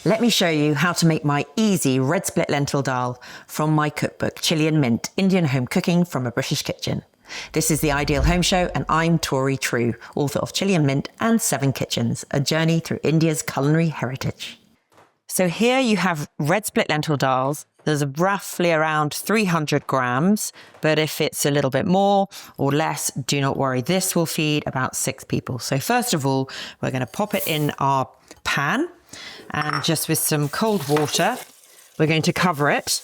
Let me show you how to make my easy red split lentil dal from my cookbook, Chilean Mint, Indian Home Cooking from a British Kitchen. This is the Ideal Home Show and I'm Tori True, author of Chilean Mint and 7 Kitchens, a journey through India's culinary heritage. So here you have red split lentil dals. There's roughly around 300 grams, but if it's a little bit more or less, do not worry. This will feed about 6 people. So first of all, we're going to pop it in our pan and just with some cold water, we're going to cover it.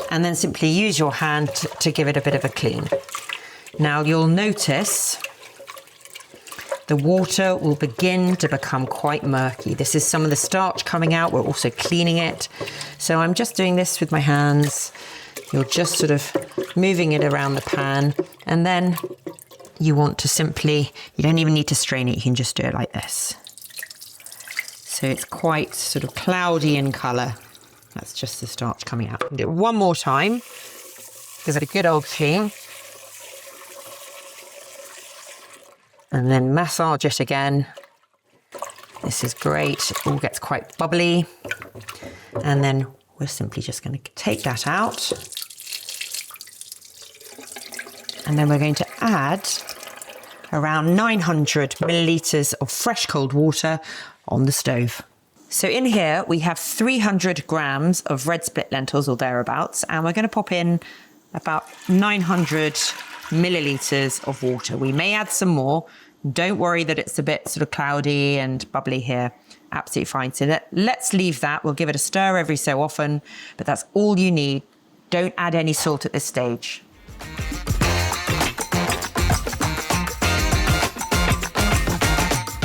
And then simply use your hand to give it a bit of a clean. Now you'll notice the water will begin to become quite murky. This is some of the starch coming out. We're also cleaning it. So I'm just doing this with my hands. You're just sort of moving it around the pan. And then you want to simply, you don't even need to strain it. You can just do it like this. So it's quite sort of cloudy in colour. That's just the starch coming out. Do it one more time. Give it a good old clean. And then massage it again. This is great. It all gets quite bubbly. And then we're simply just going to take that out. And then we're going to add around 900 millilitres of fresh cold water on the stove. So in here we have 300 grams of red split lentils or thereabouts, and we're going to pop in about 900 millilitres of water. We may add some more. Don't worry that it's a bit sort of cloudy and bubbly here. Absolutely fine. So let's leave that. We'll give it a stir every so often, but that's all you need. Don't add any salt at this stage.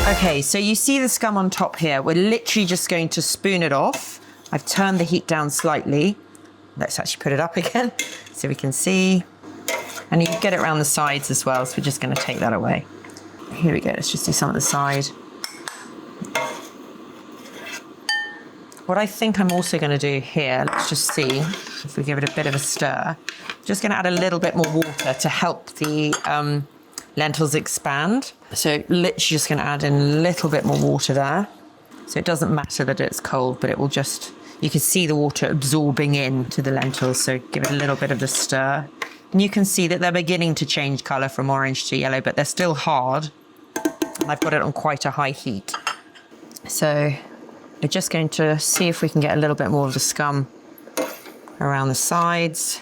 Okay, so you see the scum on top here. We're literally just going to spoon it off. I've turned the heat down slightly. Let's actually put it up again so we can see. And you can get it around the sides as well, so we're just going to take that away. Here we go, let's just do some on the side. What I think I'm also going to do here, let's just see if we give it a bit of a stir. Just going to add a little bit more water to help the lentils expand. So literally just going to add in a little bit more water there. So it doesn't matter that it's cold, but it will just, you can see the water absorbing into the lentils. So give it a little bit of a stir. And you can see that they're beginning to change colour from orange to yellow, but they're still hard. And I've got it on quite a high heat. So we're just going to see if we can get a little bit more of the scum around the sides.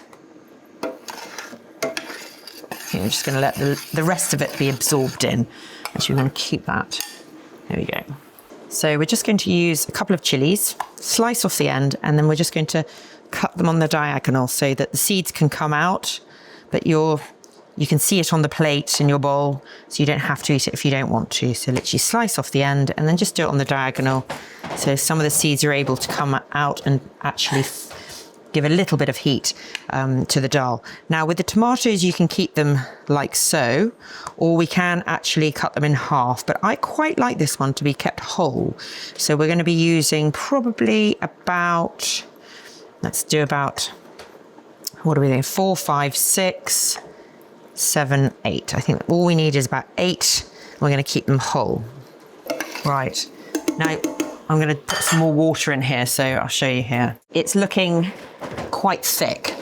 I'm just going to let the rest of it be absorbed in. Actually, we're going to keep that. There we go. So we're just going to use a couple of chilies, slice off the end, and then we're just going to cut them on the diagonal so that the seeds can come out, but you can see it on the plate in your bowl, so you don't have to eat it if you don't want to. So literally slice off the end and then just do it on the diagonal. So some of the seeds are able to come out and actually give a little bit of heat to the dal. Now with the tomatoes, you can keep them like so, or we can actually cut them in half, but I quite like this one to be kept whole. So we're going to be using probably about, let's do about, what are we doing? 4, 5, 6, 7, 8. I think all we need is about 8. We're going to keep them whole. Right. Now I'm going to put some more water in here, so I'll show you here. It's looking quite thick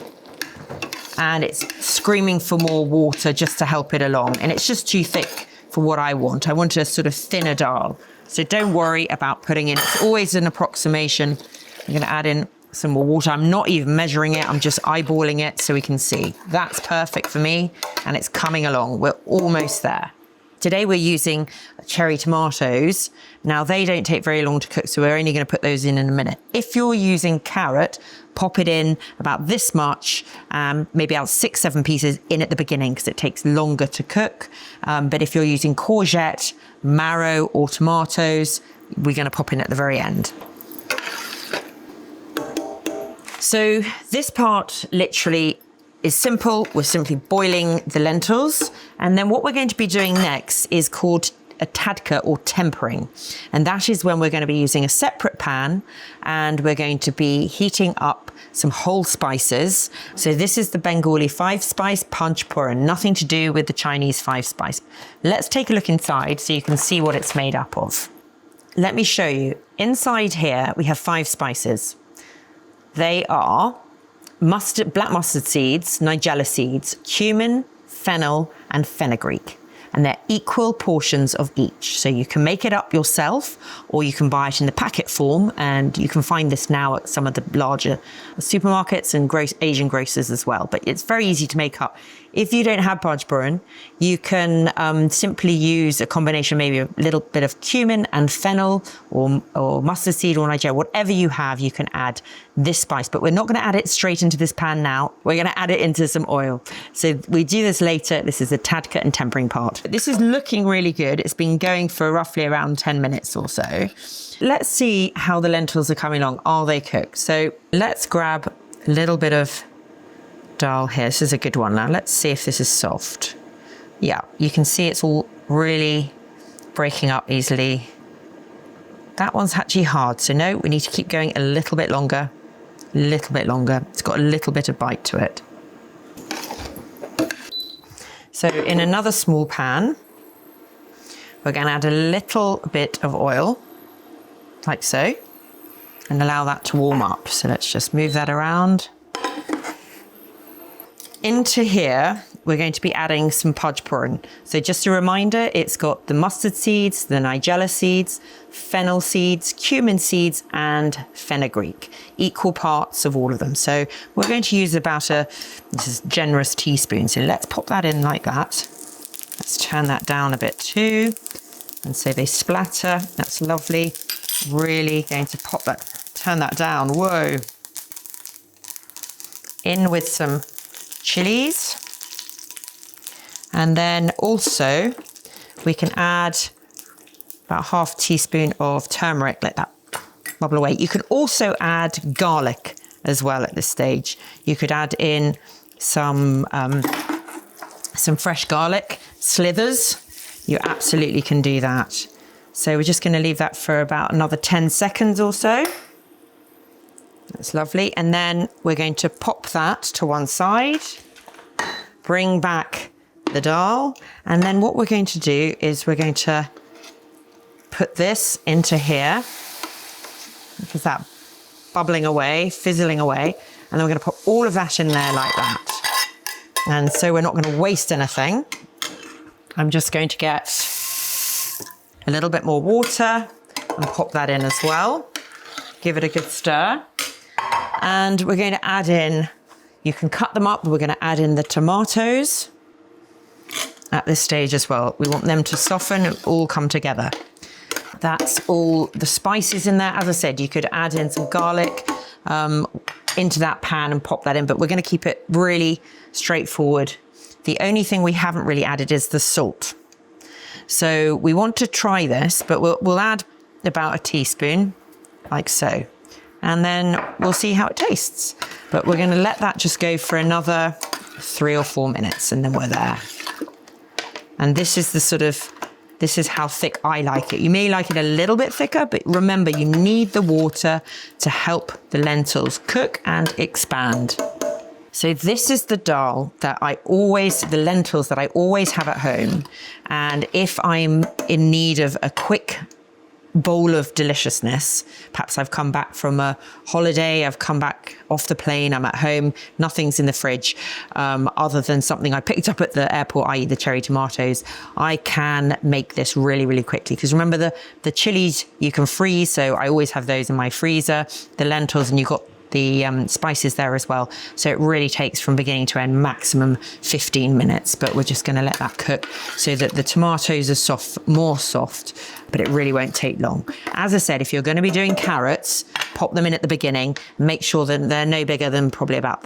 and it's screaming for more water just to help it along. And it's just too thick for what I want. I want a sort of thinner dal. So don't worry about putting in, it's always an approximation. I'm going to add in some more water. I'm not even measuring it. I'm just eyeballing it so we can see. That's perfect for me and it's coming along. We're almost there. Today we're using cherry tomatoes. Now they don't take very long to cook, so we're only going to put those in a minute. If you're using carrot, pop it in about this much, maybe about 6, 7 pieces in at the beginning because it takes longer to cook. But if you're using courgette, marrow or tomatoes, we're going to pop in at the very end. So this part literally is simple. We're simply boiling the lentils. And then what we're going to be doing next is called a tadka or tempering. And that is when we're going to be using a separate pan and we're going to be heating up some whole spices. So this is the Bengali 5-spice panch phoron, nothing to do with the Chinese 5-spice. Let's take a look inside so you can see what it's made up of. Let me show you. Inside here, we have 5 spices. They are black mustard seeds, nigella seeds, cumin, fennel, and fenugreek. And they're equal portions of each. So you can make it up yourself, or you can buy it in the packet form. And you can find this now at some of the larger supermarkets and Asian grocers as well. But it's very easy to make up. If you don't have panch phoron, you can simply use a combination, maybe a little bit of cumin and fennel or mustard seed or nigella, whatever you have, you can add this spice. But we're not going to add it straight into this pan now. We're going to add it into some oil. So we do this later. This is the tadka and tempering part. This is looking really good. It's been going for roughly around 10 minutes or so. Let's see how the lentils are coming along. Are they cooked? So let's grab a little bit of Daal here. This is a good one. Now let's see if this is soft. Yeah, you can see it's all really breaking up easily. That one's actually hard. So no, we need to keep going a little bit longer. A little bit longer. It's got a little bit of bite to it. So in another small pan, we're going to add a little bit of oil, like so, and allow that to warm up. So let's just move that around. Into here, we're going to be adding some panch phoron. So just a reminder, it's got the mustard seeds, the nigella seeds, fennel seeds, cumin seeds, and fenugreek. Equal parts of all of them. So we're going to use about this is generous teaspoon. So let's pop that in like that. Let's turn that down a bit too. And so they splatter. That's lovely. Really going to turn that down. Whoa. In with some chilies, and then also we can add about ½ teaspoon of turmeric. Let that bubble away. You can also add garlic as well at this stage. You could add in some fresh garlic slithers. You absolutely can do that. So we're just going to leave that for about another 10 seconds or so. That's lovely. And then we're going to pop that to one side, bring back the dal. And then what we're going to do is we're going to put this into here. Because that bubbling away, fizzling away. And then we're going to put all of that in there like that. And so we're not going to waste anything. I'm just going to get a little bit more water and pop that in as well. Give it a good stir. And we're going to add in, you can cut them up, but we're going to add in the tomatoes at this stage as well. We want them to soften and all come together. That's all the spices in there. As I said, you could add in some garlic into that pan and pop that in, but we're going to keep it really straightforward. The only thing we haven't really added is the salt. So we want to try this, but we'll add about a teaspoon, like so. And then we'll see how it tastes. But we're going to let that just go for another 3 or 4 minutes, and then we're there. And this is this is how thick I like it. You may like it a little bit thicker, but remember, you need the water to help the lentils cook and expand. So this is the dal that the lentils that I always have at home. And if I'm in need of a quick bowl of deliciousness, perhaps I've come back from a holiday, I've come back off the plane, I'm at home, nothing's in the fridge other than something I picked up at the airport, i.e. the cherry tomatoes, I can make this really, really quickly. Because remember, the chilies you can freeze, so I always have those in my freezer, the lentils, and you've got the spices there as well. So it really takes from beginning to end maximum 15 minutes, but we're just going to let that cook so that the tomatoes are more soft, but it really won't take long. As I said, if you're going to be doing carrots, pop them in at the beginning, make sure that they're no bigger than probably about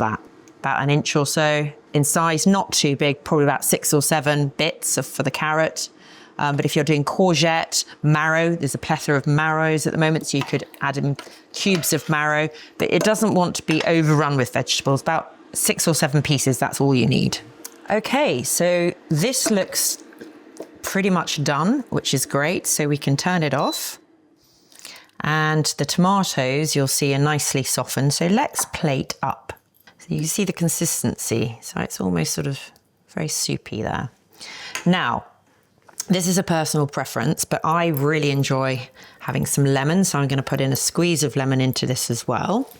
an inch or so in size, not too big, probably about 6 or 7 bits for the carrot. But if you're doing courgette, marrow, there's a plethora of marrows at the moment, so you could add in cubes of marrow, but it doesn't want to be overrun with vegetables. About 6 or 7 pieces, that's all you need. Okay, so this looks pretty much done, which is great. So we can turn it off. And the tomatoes, you'll see, are nicely softened. So let's plate up. So you can see the consistency. So it's almost sort of very soupy there. Now, this is a personal preference, but I really enjoy having some lemon. So I'm going to put in a squeeze of lemon into this as well.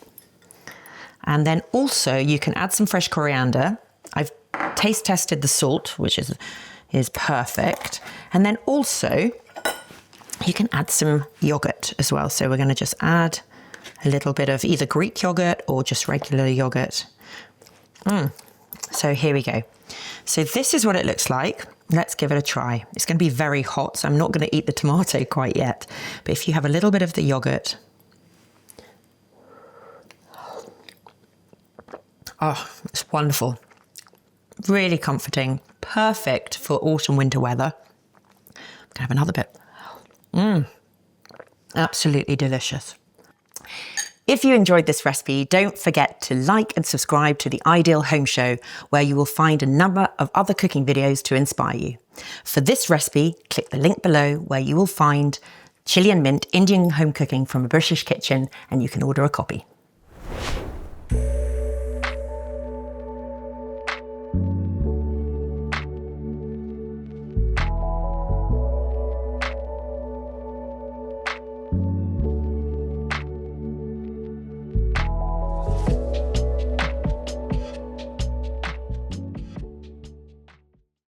And then also you can add some fresh coriander. I've taste tested the salt, which is perfect. And then also you can add some yogurt as well. So we're going to just add a little bit of either Greek yogurt or just regular yogurt. So here we go. So this is what it looks like. Let's give it a try. It's going to be very hot, so I'm not going to eat the tomato quite yet. But if you have a little bit of the yogurt. Oh, it's wonderful. Really comforting. Perfect for autumn, winter weather. I'm going to have another bit. Absolutely delicious. If you enjoyed this recipe, don't forget to like and subscribe to The Ideal Home Show, where you will find a number of other cooking videos to inspire you. For this recipe, click the link below where you will find Chilean Mint Indian home cooking from a British kitchen, and you can order a copy.